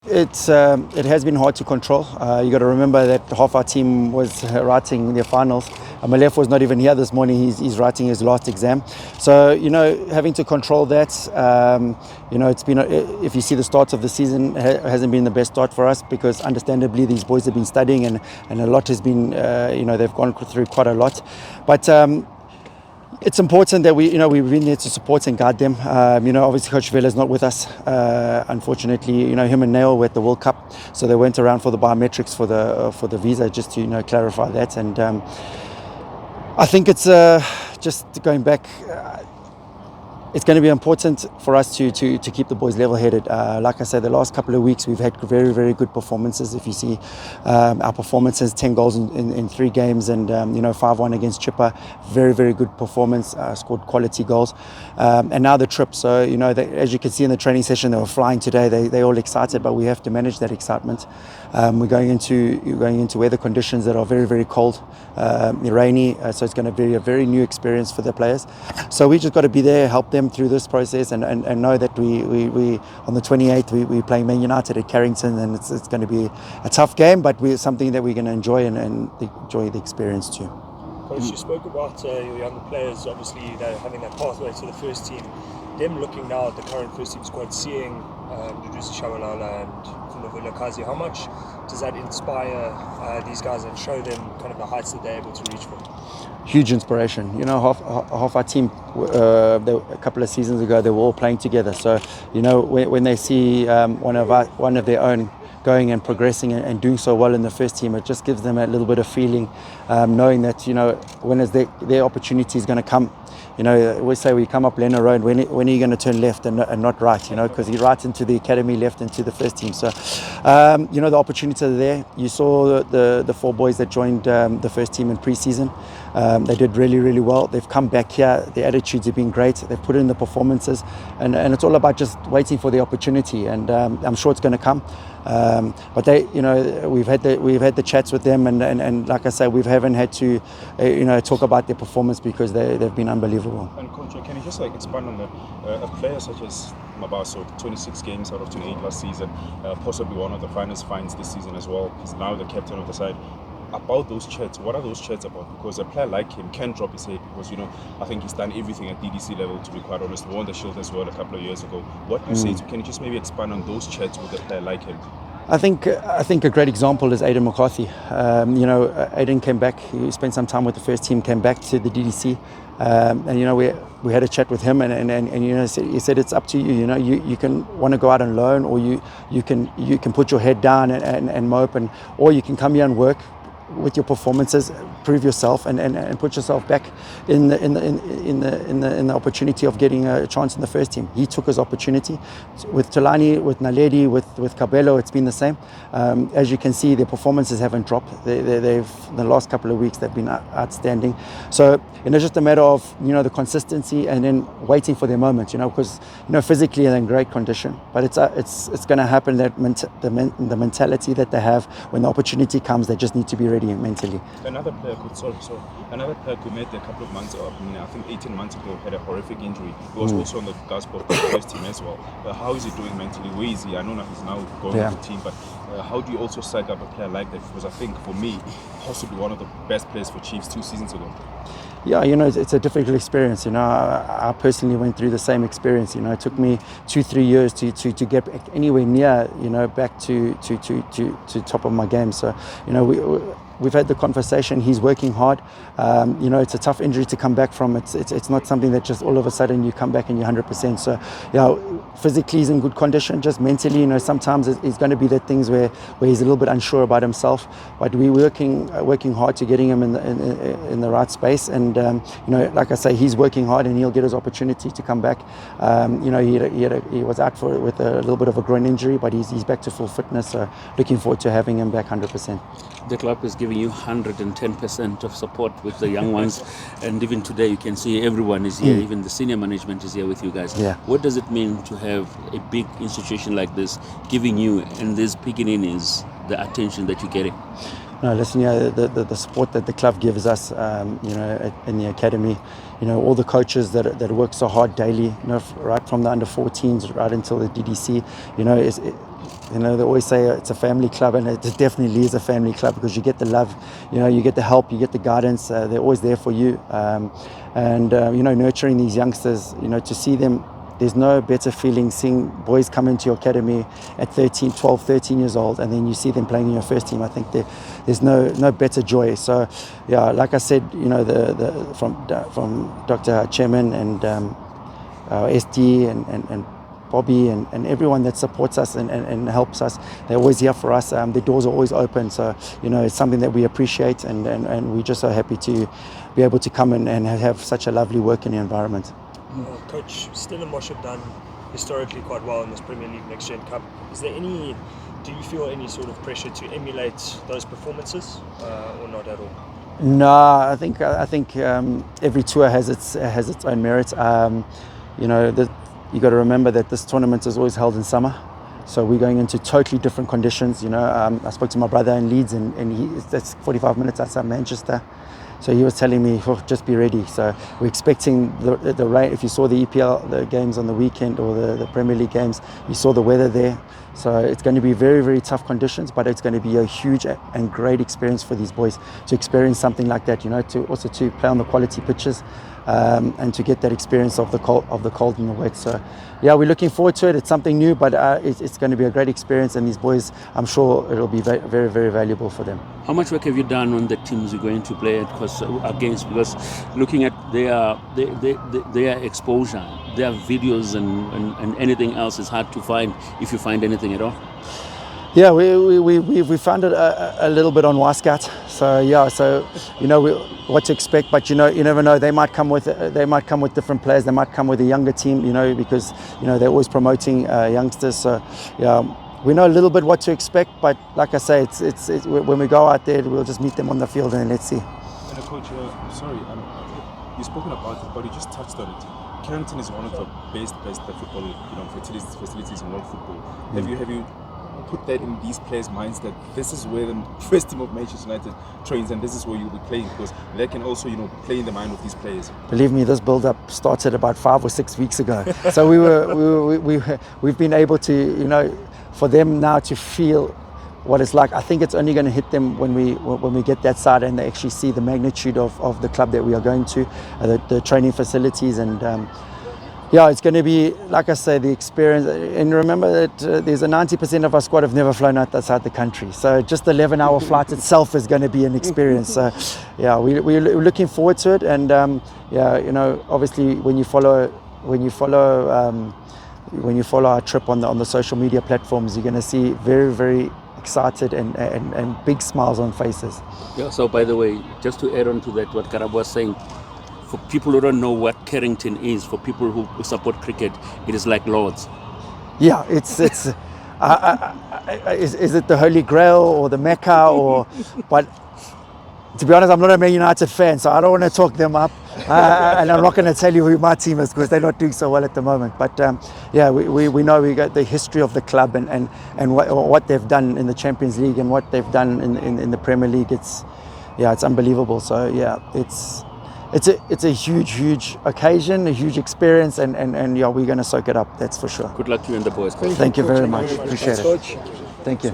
It has been hard to control. You got to remember that half our team was writing their finals. Malef was not even here this morning. He's writing his last exam. So having to control that. It's been if you see the start of the season, it hasn't been the best start for us because understandably these boys have been studying and a lot has been they've gone through quite a lot, but. It's important that we've been there to support and guide them. Obviously Coach Vela is not with us. Unfortunately, him and Neil were at the World Cup, so they went around for the biometrics for the visa, just to clarify that. And I think it's just going back. It's going to be important for us to keep the boys level-headed. Like I said, the last couple of weeks we've had very, very good performances. If you see our performances, 10 goals in 3 games and 5-1 against Chippa, very, very good performance, scored quality goals. And now the trip, so as you can see in the training session, they were flying today. They're all excited, but we have to manage that excitement. We're going into weather conditions that are very, very cold, rainy, so it's going to be a very new experience for the players. So we just got to be there, help them through this process, and know that we on the 28th we play Man United at Carrington, and it's going to be a tough game, but something that we're going to enjoy and enjoy the experience too. Coach, you spoke about your younger players, obviously having that pathway to the first team. Them looking now at the current first team squad, seeing DDC Shabalala and Kaizer, how much does that inspire these guys and show them kind of the heights that they're able to reach from? Huge inspiration. Half our team, a couple of seasons ago, they were all playing together. So, when they see one of their own going and progressing and doing so well in the first team, it just gives them a little bit of feeling, knowing that when is their opportunity is going to come. We say we come up Lennon Road, when are you going to turn left and not right, because you're right into the academy, left into the first team. So, the opportunities are there. You saw the 4 boys that joined the first team in pre-season. They did really, really well. They've come back here. Their attitudes have been great. They've put in the performances, and it's all about just waiting for the opportunity. And I'm sure it's going to come. But we've had the chats with them, and like I say, we haven't had to talk about their performance because they've been unbelievable. And Coach, can you just expand on a player such as Mabaso, 26 games out of 28 last season, possibly one of the finest finds this season as well. He's now the captain of the side. About those chats, what are those chats about? Because a player like him can drop his head because, I think he's done everything at DDC level, to be quite honest. Won the Shield as well a couple of years ago. What do you say? Can you just maybe expand on those chats with a player like him? I think a great example is Aidan McCarthy. Aidan came back. He spent some time with the first team, came back to the DDC, and we had a chat with him, and he said it's up to you. You can want to go out on loan, or you can put your head down and mope, or you can come here and work with your performances, prove yourself, and put yourself back in the opportunity of getting a chance in the first team. He took his opportunity with Tulani, with Naledi, with Cabello. It's been the same. As you can see, their performances haven't dropped. They've the last couple of weeks they've been outstanding. So it's just a matter of the consistency and then waiting for their moment. Because physically they're in great condition, but it's going to happen. That the mentality that they have when the opportunity comes, they just need to be ready mentally. Another player who made a couple of months, I think 18 months ago, had a horrific injury. He was also on the cusp of the first team as well. How is he doing mentally? Where is he? I know that he's now going with the team, but how do you also psych up a player like that? Because I think for me, possibly one of the best players for Chiefs 2 seasons ago. Yeah, it's a difficult experience. I personally went through the same experience. It took me 2-3 years to get anywhere near, back to top of my game. So, we've had the conversation. He's working hard. It's a tough injury to come back from. It's not something that just all of a sudden you come back and you're 100%. So, physically he's in good condition. Just mentally, sometimes it's going to be the things where he's a little bit unsure about himself. But we're working hard to getting him in the right space. And like I say, he's working hard and he'll get his opportunity to come back. He was out with a little bit of a groin injury, but he's back to full fitness. So looking forward to having him back 100%. The club is giving you 110% of support with the young ones, and even today you can see everyone is here. Even the senior management is here with you guys. Yeah. What does it mean to have a big institution like this giving you and this beginning the attention that you're getting? No, listen, the support that the club gives us, in the academy, all the coaches that work so hard daily, right from the under 14s right until the DDC, they always say it's a family club, and it definitely is a family club because you get the love, you get the help, you get the guidance. They're always there for you, and nurturing these youngsters. To see them, there's no better feeling seeing boys come into your academy at 12, 13 years old, and then you see them playing in your first team. I think there's no better joy. So, yeah, like I said, from Dr. Chairman and SD and Bobby and everyone that supports us and helps us, they're always here for us. The doors are always open, so it's something that we appreciate, and we're just so happy to be able to come and have such a lovely working environment. Coach, Stellenbosch have done historically quite well in this Premier League Next Gen Cup. Do you feel any sort of pressure to emulate those performances, or not at all? No, I think every tour has its own merit. You got to remember that this tournament is always held in summer, so we're going into totally different conditions. I spoke to my brother in Leeds, and that's 45 minutes outside Manchester. So he was telling me, just be ready. So we're expecting the rain. If you saw the EPL, the games on the weekend, or the Premier League games, you saw the weather there. So it's going to be very, very tough conditions, but it's going to be a huge and great experience for these boys to experience something like that. To play on the quality pitches, and to get that experience of the cold and the wet. So yeah, we're looking forward to it. It's something new, but it's going to be a great experience, and these boys, I'm sure it'll be very, very, very valuable for them. How much work have you done on the teams you're going to play against? Because looking at their exposure, their videos and anything else is hard to find, if you find anything at all. Yeah, we found it a little bit on Wisecout. So yeah, what to expect, but you never know. They might come with different players. They might come with a younger team, because they're always promoting youngsters. So yeah, we know a little bit what to expect. But like I say, it's when we go out there, we'll just meet them on the field and let's see. And Coach, you've spoken about it, but you just touched on it. Carrington is one of the best football facilities in world football. Have you put that in these players' minds that this is where the first team of Manchester United trains, and this is where you'll be playing, because they can also play in the mind of these players? Believe me, this build-up started about 5 or 6 weeks ago. So we've been able to for them now to feel what it's like. I think it's only going to hit them when we get that side and they actually see the magnitude of the club that we are going to, the training facilities, and yeah, it's going to be, like I say, the experience. And remember that there's a 90% of our squad have never flown outside the country. So just the 11-hour flight itself is going to be an experience. So yeah, we're looking forward to it. And obviously when you follow our trip on the social media platforms, you're going to see very, very excited and big smiles on faces. Yeah. So by the way, just to add on to that, what Karabo was saying, for people who don't know what Carrington is, for people who support cricket, it is like Lords. Yeah, it's is it the Holy Grail or the Mecca but to be honest, I'm not a Man United fan, so I don't want to talk them up, and I'm not going to tell you who my team is because they're not doing so well at the moment. But yeah, we know we got the history of the club and what they've done in the Champions League and what they've done in the Premier League. It's unbelievable. So yeah, it's a huge occasion, a huge experience, and yeah, we're going to soak it up, that's for sure. Good luck to you and the boys. Thank you very much. Appreciate it. Thank you.